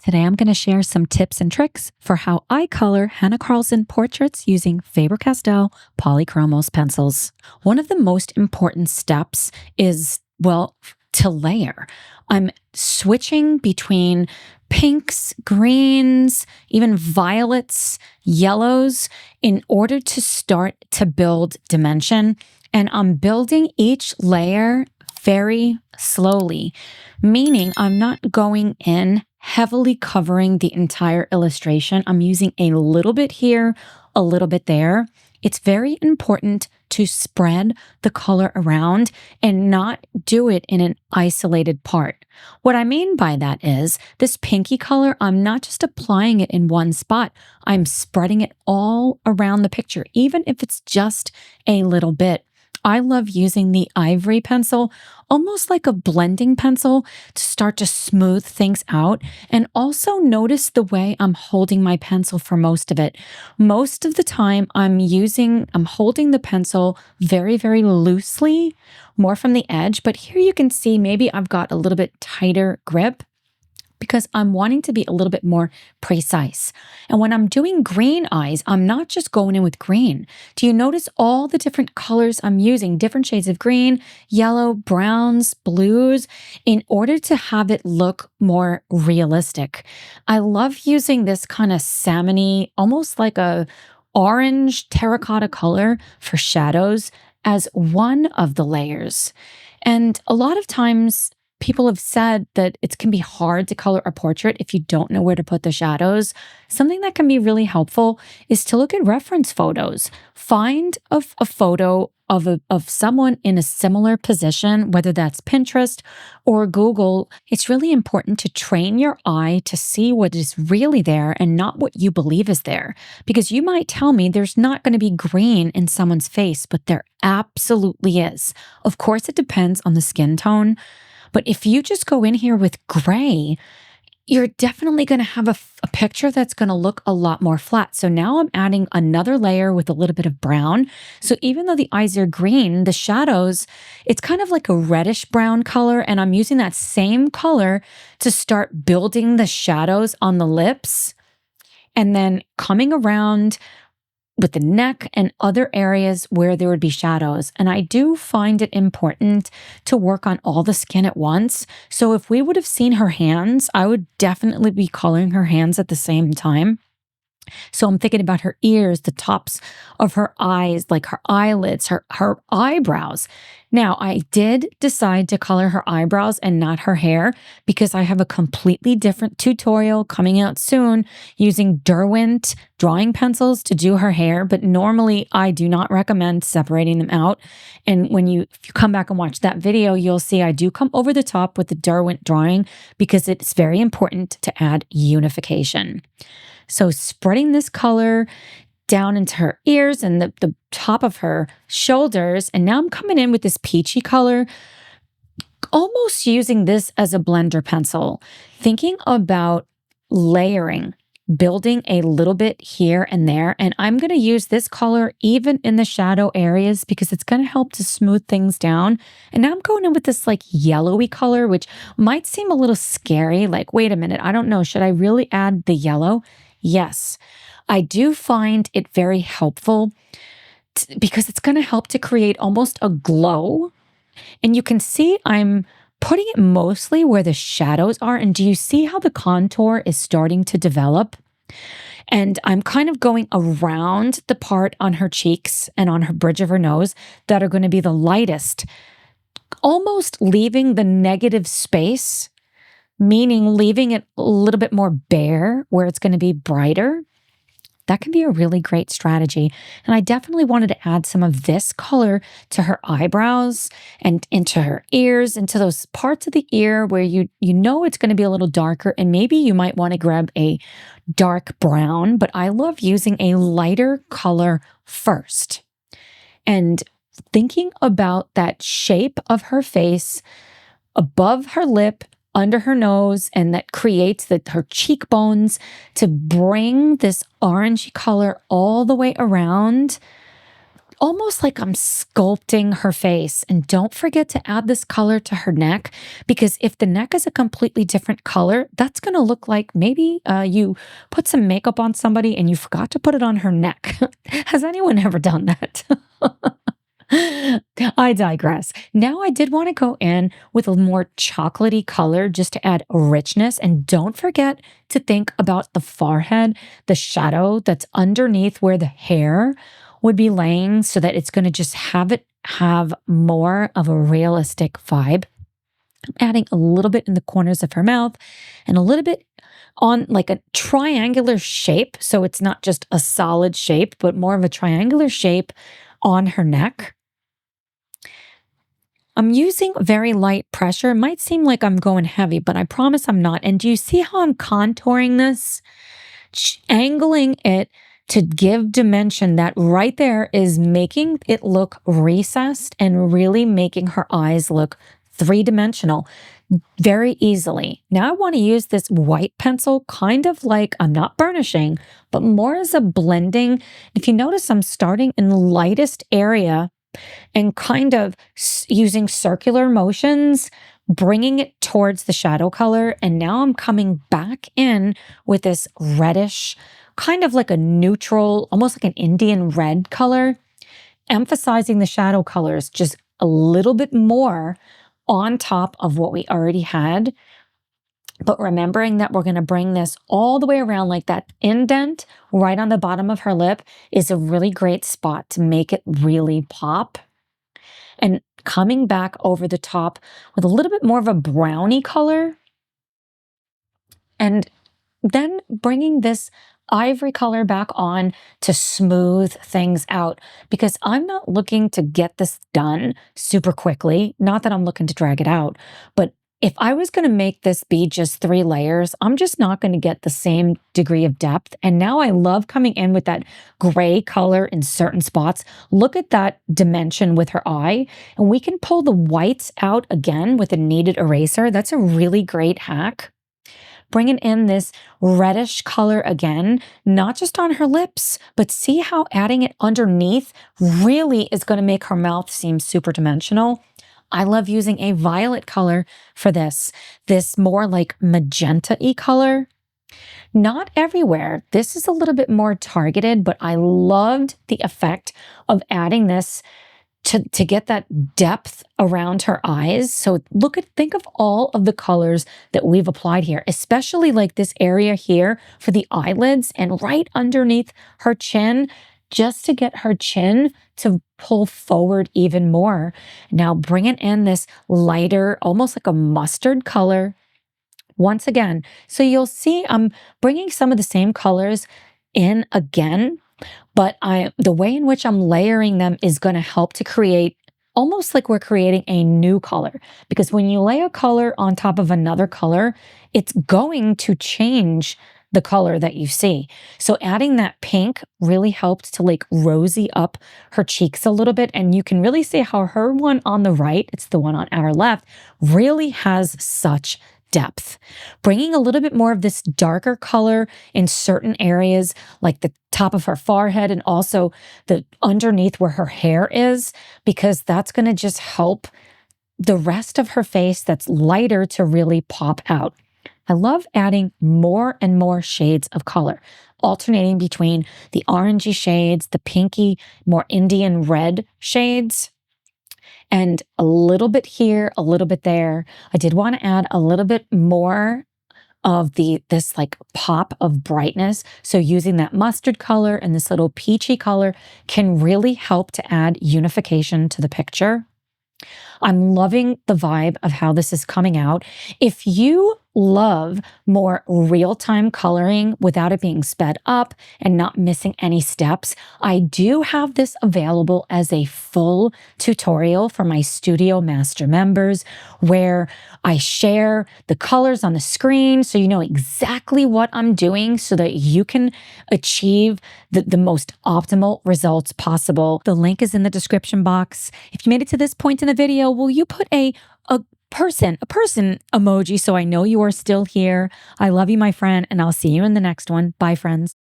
Today I'm going to share some tips and tricks for how I color Hanna Karlzon portraits using Faber-Castell Polychromos pencils. One of the most important steps is, well, to layer. I'm switching between pinks, greens, even violets, yellows in order to start to build dimension. And I'm building each layer very slowly, meaning I'm not going in heavily covering the entire illustration. I'm using a little bit here, a little bit there. It's very important to spread the color around and not do it in an isolated part. What I mean by that is this pinky color, I'm not just applying it in one spot. I'm spreading it all around the picture, even if it's just a little bit. I love using the ivory pencil, almost like a blending pencil, to start to smooth things out. And also notice the way I'm holding my pencil for most of it. Most of the time I'm holding the pencil very, very loosely, more from the edge. But here you can see maybe I've got a little bit tighter grip, because I'm wanting to be a little bit more precise. And when I'm doing green eyes, I'm not just going in with green. Do you notice all the different colors I'm using, different shades of green, yellow, browns, blues, in order to have it look more realistic? I love using this kind of salmon-y, almost like a orange terracotta color for shadows as one of the layers. And a lot of times, people have said that it can be hard to color a portrait if you don't know where to put the shadows. Something that can be really helpful is to look at reference photos. Find a photo of someone in a similar position, whether that's Pinterest or Google. It's really important to train your eye to see what is really there and not what you believe is there. Because you might tell me there's not going to be green in someone's face, but there absolutely is. Of course, it depends on the skin tone. But if you just go in here with gray, you're definitely going to have a picture that's going to look a lot more flat. So now I'm adding another layer with a little bit of brown. So even though the eyes are green, the shadows, it's kind of like a reddish brown color. And I'm using that same color to start building the shadows on the lips, and then coming around with the neck and other areas where there would be shadows. And I do find it important to work on all the skin at once. So if we would have seen her hands, I would definitely be coloring her hands at the same time. So I'm thinking about her ears, the tops of her eyes, like her eyelids, her eyebrows. Now, I did decide to color her eyebrows and not her hair because I have a completely different tutorial coming out soon using Derwent drawing pencils to do her hair. But normally I do not recommend separating them out. And if you come back and watch that video, you'll see I do come over the top with the Derwent drawing because it's very important to add unification. So spreading this color down into her ears and the top of her shoulders. And now I'm coming in with this peachy color, almost using this as a blender pencil, thinking about layering, building a little bit here and there. And I'm going to use this color even in the shadow areas because it's going to help to smooth things down. And now I'm going in with this like yellowy color, which might seem a little scary. Like, wait a minute, I don't know. Should I really add the yellow? Yes, I do find it very helpful because it's going to help to create almost a glow. And you can see I'm putting it mostly where the shadows are. And do you see how the contour is starting to develop? And I'm kind of going around the part on her cheeks and on her bridge of her nose that are going to be the lightest, almost leaving the negative space, meaning leaving it a little bit more bare where it's going to be brighter. That can be a really great strategy. And I definitely wanted to add some of this color to her eyebrows and into her ears, into those parts of the ear where you know it's going to be a little darker. And maybe you might want to grab a dark brown, but I love using a lighter color first. And thinking about that shape of her face above her lip, under her nose, and that creates her cheekbones to bring this orangey color all the way around. almost like I'm sculpting her face. And don't forget to add this color to her neck, because if the neck is a completely different color, that's going to look like maybe you put some makeup on somebody and you forgot to put it on her neck. Has anyone ever done that? I digress. Now, I did want to go in with a more chocolatey color just to add richness. And don't forget to think about the forehead, the shadow that's underneath where the hair would be laying, so that it's going to just have more of a realistic vibe. I'm adding a little bit in the corners of her mouth and a little bit on like a triangular shape. So it's not just a solid shape, but more of a triangular shape on her neck. I'm using very light pressure. It might seem like I'm going heavy, but I promise I'm not. And do you see how I'm contouring this? Angling it to give dimension. That right there is making it look recessed and really making her eyes look three-dimensional very easily. Now I want to use this white pencil, kind of like, I'm not burnishing, but more as a blending. If you notice, I'm starting in the lightest area and kind of using circular motions, bringing it towards the shadow color. And now I'm coming back in with this reddish, kind of like a neutral, almost like an Indian red color, emphasizing the shadow colors just a little bit more on top of what we already had. But remembering that we're going to bring this all the way around, like that indent right on the bottom of her lip is a really great spot to make it really pop. And coming back over the top with a little bit more of a brownie color. And then bringing this ivory color back on to smooth things out, because I'm not looking to get this done super quickly. Not that I'm looking to drag it out, but if I was going to make this be just 3 layers, I'm just not going to get the same degree of depth. And now I love coming in with that gray color in certain spots. Look at that dimension with her eye. And we can pull the whites out again with a kneaded eraser. That's a really great hack. Bringing in this reddish color again, not just on her lips, but see how adding it underneath really is going to make her mouth seem super dimensional. I love using a violet color for this more like magenta-y color. Not everywhere. This is a little bit more targeted, but I loved the effect of adding this to get that depth around her eyes. So think of all of the colors that we've applied here, especially like this area here for the eyelids and right underneath her chin, just to get her chin to pull forward even more. Now bringing in this lighter, almost like a mustard color once again. So you'll see I'm bringing some of the same colors in again, but the way in which I'm layering them is going to help to create almost like we're creating a new color. Because when you lay a color on top of another color, it's going to change the color that you see. So adding that pink really helped to like rosy up her cheeks a little bit. And you can really see how her one on the right, it's the one on our left, really has such depth. Bringing a little bit more of this darker color in certain areas, like the top of her forehead and also the underneath where her hair is, because that's going to just help the rest of her face that's lighter to really pop out. I love adding more and more shades of color, alternating between the orangey shades, the pinky, more Indian red shades, and a little bit here, a little bit there. I did want to add a little bit more of this like pop of brightness. So using that mustard color and this little peachy color can really help to add unification to the picture. I'm loving the vibe of how this is coming out. If you love more real-time coloring without it being sped up and not missing any steps, I do have this available as a full tutorial for my Studio Master members, where I share the colors on the screen so you know exactly what I'm doing so that you can achieve the most optimal results possible. The link is in the description box. If you made it to this point in the video, will you put a person emoji so I know you are still here? I love you, my friend, and I'll see you in the next one. Bye, friends.